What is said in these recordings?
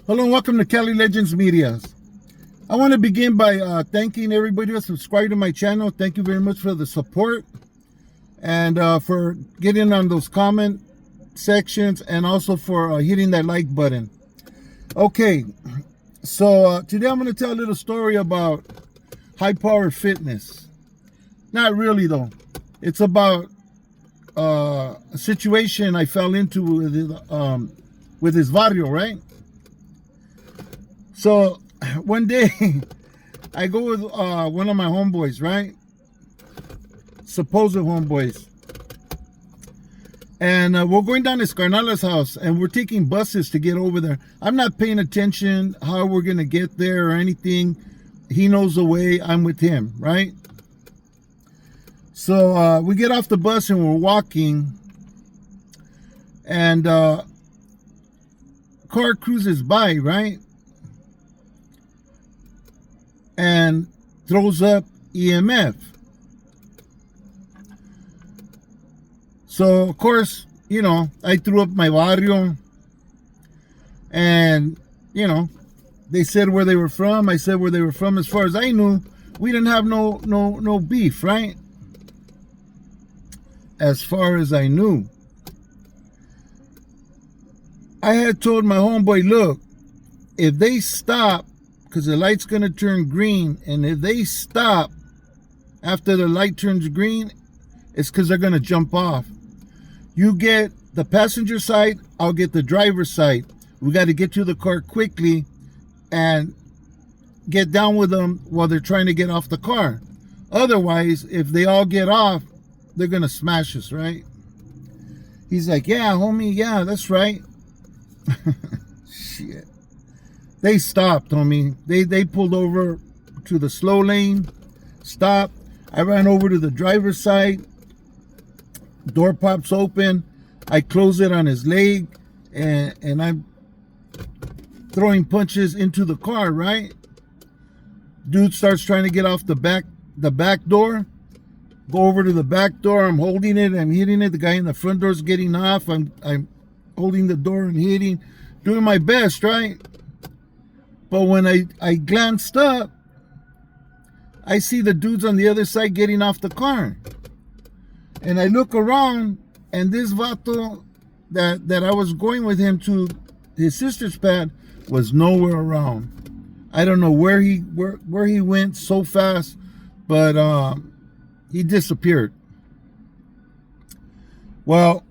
Hello and welcome to Cali Legends Media. I want to begin by thanking everybody who subscribed to my channel. Thank you very much for the support and for getting on those comment sections and also for hitting that like button. Okay, so today I'm going to tell a little story about high power fitness. Not really though. It's about a situation I fell into with his barrio, right? So one day I go with one of my homeboys, right? Supposed homeboys. And we're going down to Scarnala's house and we're taking buses to get over there. I'm not paying attention how we're going to get there or anything. He knows the way. I'm with him, right? So we get off the bus and we're walking. And car cruises by, right? And throws up EMF. So, of course, you know, I threw up my barrio. And, you know, they said where they were from. I said where they were from. As far as I knew, we didn't have no beef, right? As far as I knew. I had told my homeboy, look, if they stop, because the light's going to turn green, and if they stop after the light turns green, it's because they're going to jump off. You get the passenger side, I'll get the driver's side. We got to get to the car quickly and get down with them while they're trying to get off the car. Otherwise, if they all get off, they're going to smash us, right? He's like, yeah, homie, yeah, that's right. Shit. They stopped, homie. They pulled over to the slow lane, stopped. I ran over to the driver's side. Door pops open. I close it on his leg, and I'm throwing punches into the car, right? Dude starts trying to get off the back door. Go over to the back door. I'm holding it. I'm hitting it. The guy in the front door's getting off. I'm holding the door and hitting, doing my best, right? But when I glanced up, I see the dudes on the other side getting off the car. And I look around, and this vato that I was going with him to his sister's pad was nowhere around. I don't know where he went so fast, but he disappeared. Well,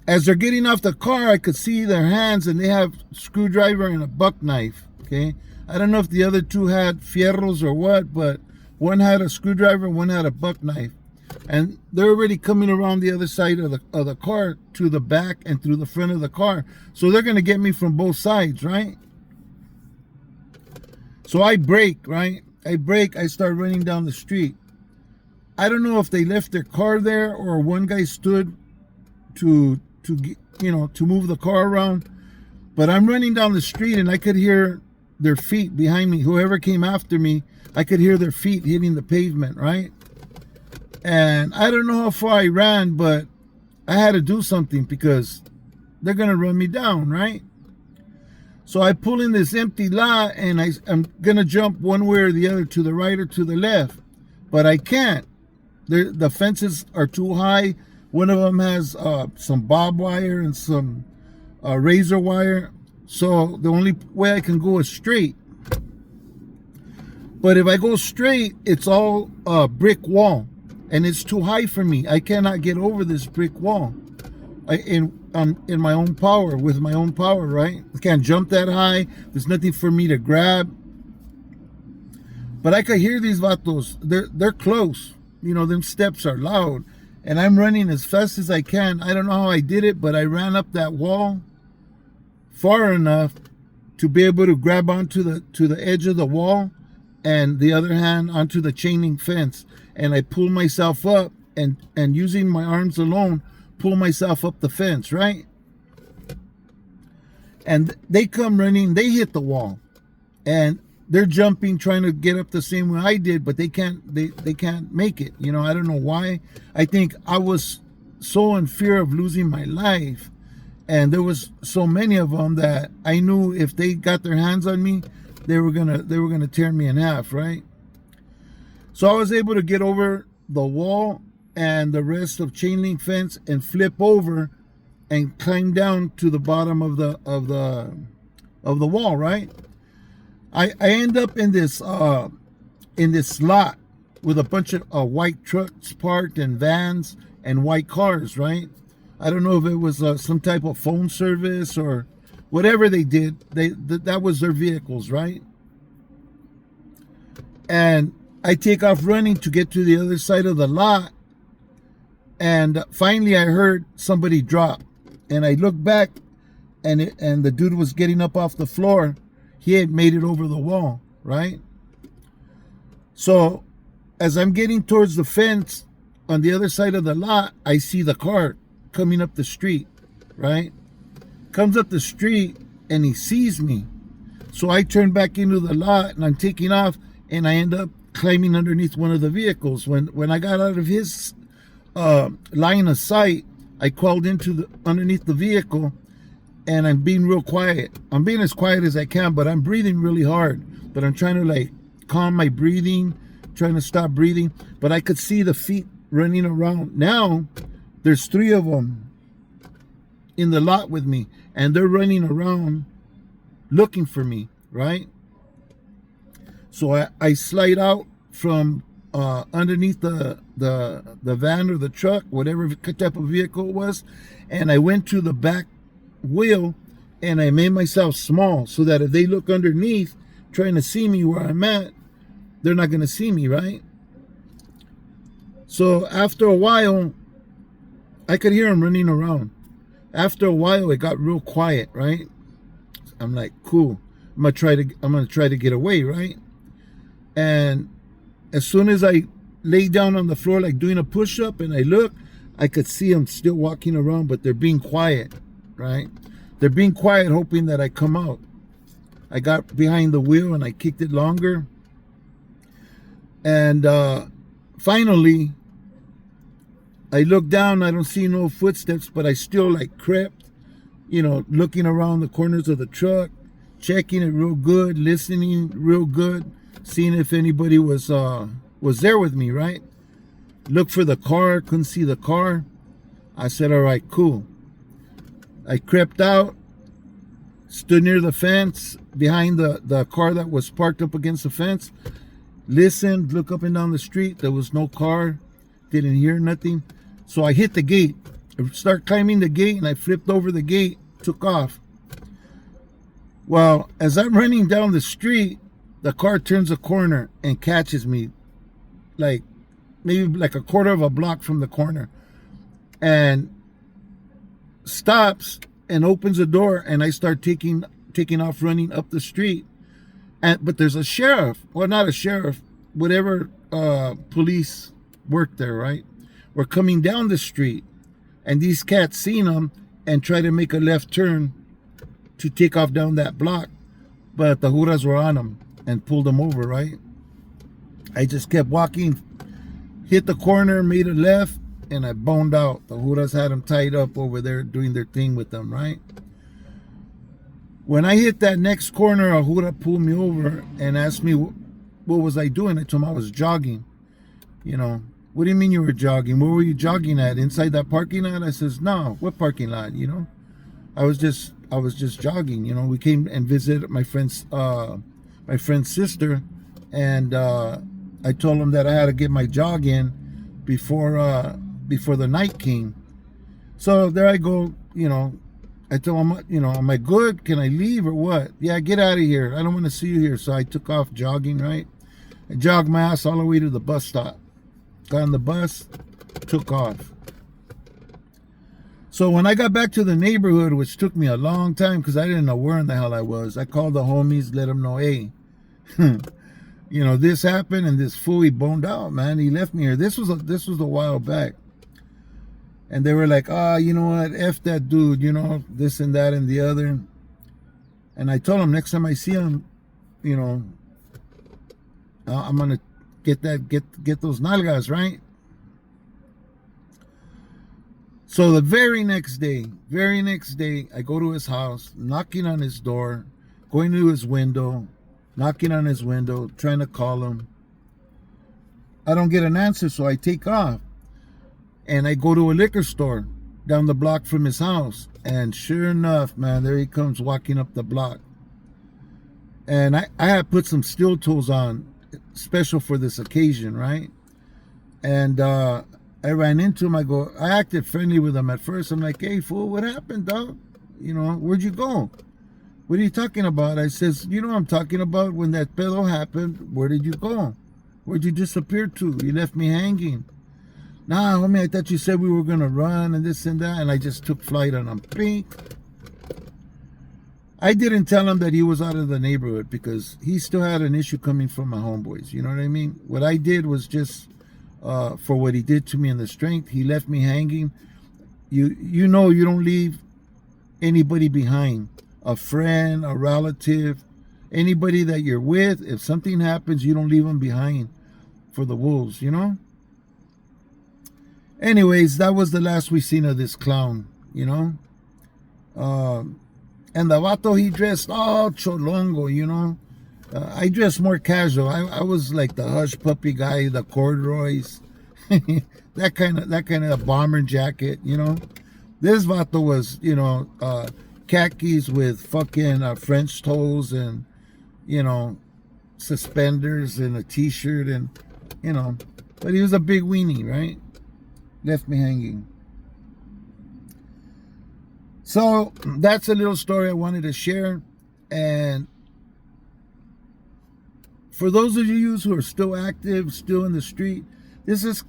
as they're getting off the car, I could see their hands, and they have a screwdriver and a buck knife. Okay, I don't know if the other two had fierros or what, but one had a screwdriver, one had a buck knife, and they're already coming around the other side of the car to the back and through the front of the car. So they're gonna get me from both sides, right? So I brake, right? I start running down the street. I don't know if they left their car there or one guy stood to move the car around, but I'm running down the street and I could hear their feet behind me. Whoever came after me, I could hear their feet hitting the pavement, right? And I don't know how far I ran, but I had to do something because they're gonna run me down, right? So I pull in this empty lot and I'm gonna jump one way or the other, to the right or to the left, but I can't. The fences are too high. One of them has some barbed wire and some razor wire. So the only way I can go is straight. But if I go straight, it's all brick wall. And it's too high for me. I cannot get over this brick wall in my own power, with my own power, right? I can't jump that high. There's nothing for me to grab. But I could hear these vatos. They're close. You know, them steps are loud. And I'm running as fast as I can. I don't know how I did it, but I ran up that wall far enough to be able to grab onto the edge of the wall, and the other hand onto the chain link fence. And I pull myself up and using my arms alone, pull myself up the fence, right? And they come running, they hit the wall. And they're jumping, trying to get up the same way I did, but they can't make it. You know, I don't know why. I think I was so in fear of losing my life. and there was so many of them that I knew if they got their hands on me, they were gonna tear me in half, right? So I was able to get over the wall and the rest of chain link fence and flip over and climb down to the bottom of the wall, right? I end up in this lot with a bunch of white trucks parked and vans and white cars, right? I don't know if it was some type of phone service or whatever they did. That was their vehicles, right? And I take off running to get to the other side of the lot, and finally I heard somebody drop, and I looked back, and the dude was getting up off the floor. He had made it over the wall, right? So as I'm getting towards the fence on the other side of the lot, I see the car coming up the street, right? Comes up the street and he sees me. So I turn back into the lot and I'm taking off, and I end up climbing underneath one of the vehicles. When I got out of his line of sight, I crawled into underneath the vehicle, and I'm being real quiet. I'm being as quiet as I can, but I'm breathing really hard. But I'm trying to like calm my breathing, trying to stop breathing. But I could see the feet running around. Now there's 3 of them in the lot with me, and they're running around looking for me, right? So I slide out from underneath the van or the truck, whatever type of vehicle it was, and I went to the back wheel, and I made myself small so that if they look underneath trying to see me where I'm at, they're not going to see me, right? So after a while, I could hear them running around. After a while, it got real quiet, right? I'm like, cool. I'm gonna try to get away, right? And as soon as I lay down on the floor, like doing a push-up, and I look, I could see them still walking around, but they're being quiet, right? They're being quiet, hoping that I come out. I got behind the wheel and I kicked it longer. And finally, I look down, I don't see no footsteps, but I still like crept, looking around the corners of the truck, checking it real good, listening real good, seeing if anybody was there with me, right? Look for the car, couldn't see the car. I said, all right, cool. I crept out, stood near the fence behind the car that was parked up against the fence, listened, look up and down the street. There was no car, didn't hear nothing. So I hit the gate. I start climbing the gate, and I flipped over the gate, took off. Well, as I'm running down the street, the car turns a corner and catches me, like maybe like a quarter of a block from the corner, and stops and opens the door, and I start taking off running up the street. But there's a sheriff, well, not a sheriff, whatever police work there, right? We're coming down the street, and these cats seen them and try to make a left turn to take off down that block, but the huras were on them and pulled them over, right? I just kept walking, hit the corner, made a left, and I boned out. The huras had them tied up over there doing their thing with them, right? When I hit that next corner, a hura pulled me over and asked me what was I doing. I told him I was jogging. What do you mean you were jogging? Where were you jogging at? Inside that parking lot? I says, no, what parking lot? I was just jogging. We came and visited my friend's sister, and I told him that I had to get my jog in before the night came. So there I go. I told him, am I good? Can I leave or what? Yeah, get out of here. I don't want to see you here. So I took off jogging, right? I jogged my ass all the way to the bus stop. Got on the bus, took off. So when I got back to the neighborhood, which took me a long time because I didn't know where in the hell I was, I called the homies, let them know, hey, this happened, and this fool, he boned out, man. He left me here. This was a while back. And they were like, you know what, F that dude, this and that and the other. And I told him next time I see him, I'm going to get those nalgas, right? So the very next day, I go to his house, knocking on his door, going to his window, knocking on his window, trying to call him. I don't get an answer, so I take off. And I go to a liquor store down the block from his house. And sure enough, man, there he comes walking up the block. And I had put some steel toes on, special for this occasion, right? And I ran into him. I acted friendly with him at first. I'm like, hey, fool, what happened, dog? You know, where'd you go? What are you talking about? I says, you know what I'm talking about? When that pedo happened, where did you go? Where'd you disappear to? You left me hanging. Nah, homie, I thought you said we were going to run and this and that. And I just took flight on him. Pink. I didn't tell him that he was out of the neighborhood because he still had an issue coming from my homeboys. You know what I mean? What I did was just for what he did to me in the strength. He left me hanging. You know you don't leave anybody behind. A friend, a relative, anybody that you're with. If something happens, you don't leave them behind for the wolves, you know? Anyways, that was the last we seen of this clown, you know? And the vato, he dressed all cholongo, you know? I dressed more casual. I was like the hush puppy guy, the corduroys, that kind of bomber jacket, you know? This vato was, you know, khakis with fucking French toes and, you know, suspenders and a t-shirt and, you know, but he was a big weenie, right? Left me hanging. So that's a little story I wanted to share. And for those of you who are still active, still in the street,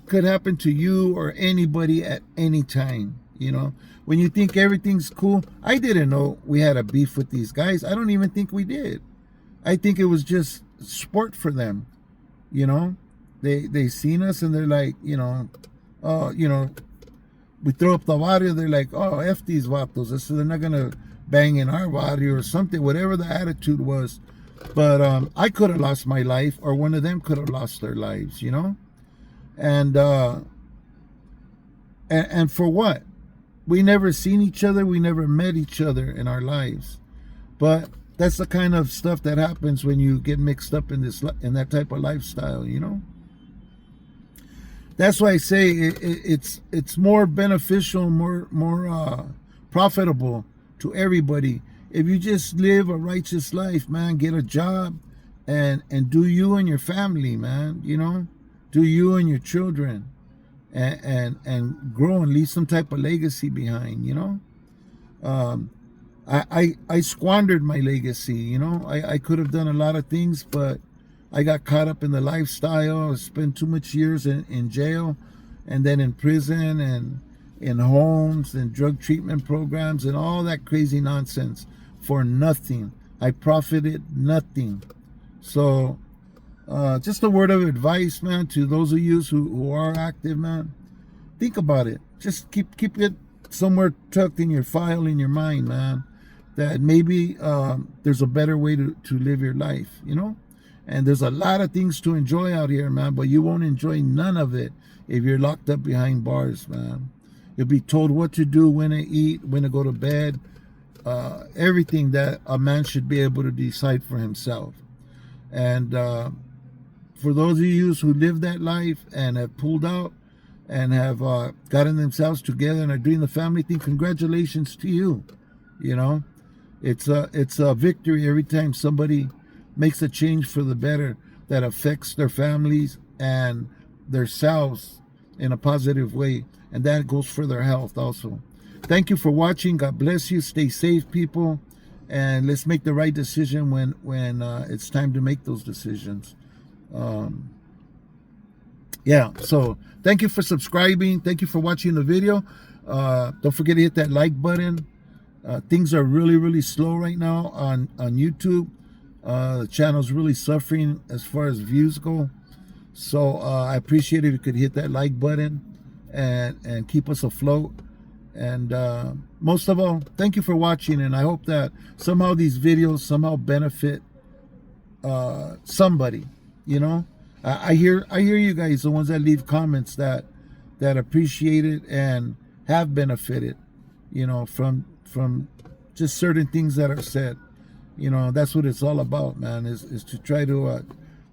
could happen to you or anybody at any time. You know, when you think everything's cool, I didn't know we had a beef with these guys. I don't even think we did. I think it was just sport for them. You know, they seen us and they're like, you know, we throw up the barrio. They're like, oh, F these vatos. So they're not gonna bang in our barrio or something. Whatever the attitude was. But I could have lost my life, or one of them could have lost their lives. You know, and for what? We never seen each other. We never met each other in our lives. But that's the kind of stuff that happens when you get mixed up in that type of lifestyle, you know? That's why I say it's more beneficial, more profitable to everybody if you just live a righteous life, man. Get a job and do you and your family, man, you know? Do you and your children. And grow and leave some type of legacy behind, you know. I squandered my legacy, you know. I could have done a lot of things, but I got caught up in the lifestyle. I spent too much years in jail, and then in prison, and in homes and drug treatment programs and all that crazy nonsense for nothing. I profited nothing. So just a word of advice, man, to those of you who are active, man. Think about it. Just keep it somewhere tucked in your file, in your mind, man, that maybe there's a better way to live your life, you know? And there's a lot of things to enjoy out here, man, but you won't enjoy none of it if you're locked up behind bars, man. You'll be told what to do, when to eat, when to go to bed, everything that a man should be able to decide for himself. And for those of you who live that life and have pulled out and have gotten themselves together and are doing the family thing, congratulations to you. You know, it's a victory every time somebody makes a change for the better that affects their families and themselves in a positive way, and that goes for their health also. Thank you for watching. God bless you. Stay safe, people, and let's make the right decision when it's time to make those decisions. Yeah, so thank you for subscribing. Thank you for watching the video. Don't forget to hit that like button. Things are really slow right now on YouTube. The channel's really suffering as far as views go. So I appreciate it if you could hit that like button and keep us afloat. And most of all, thank you for watching, and I hope that somehow these videos somehow benefit somebody, you know. I hear you guys, the ones that leave comments that appreciate it and have benefited, you know, from just certain things that are said. You know, that's what it's all about, man, is to try to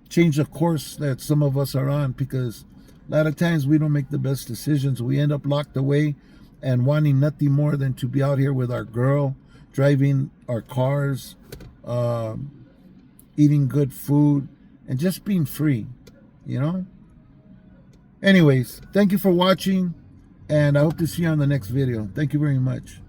change the course that some of us are on, because a lot of times we don't make the best decisions. We end up locked away and wanting nothing more than to be out here with our girl, driving our cars, eating good food, and just being free, you know? Anyways, thank you for watching, and I hope to see you on the next video. Thank you very much.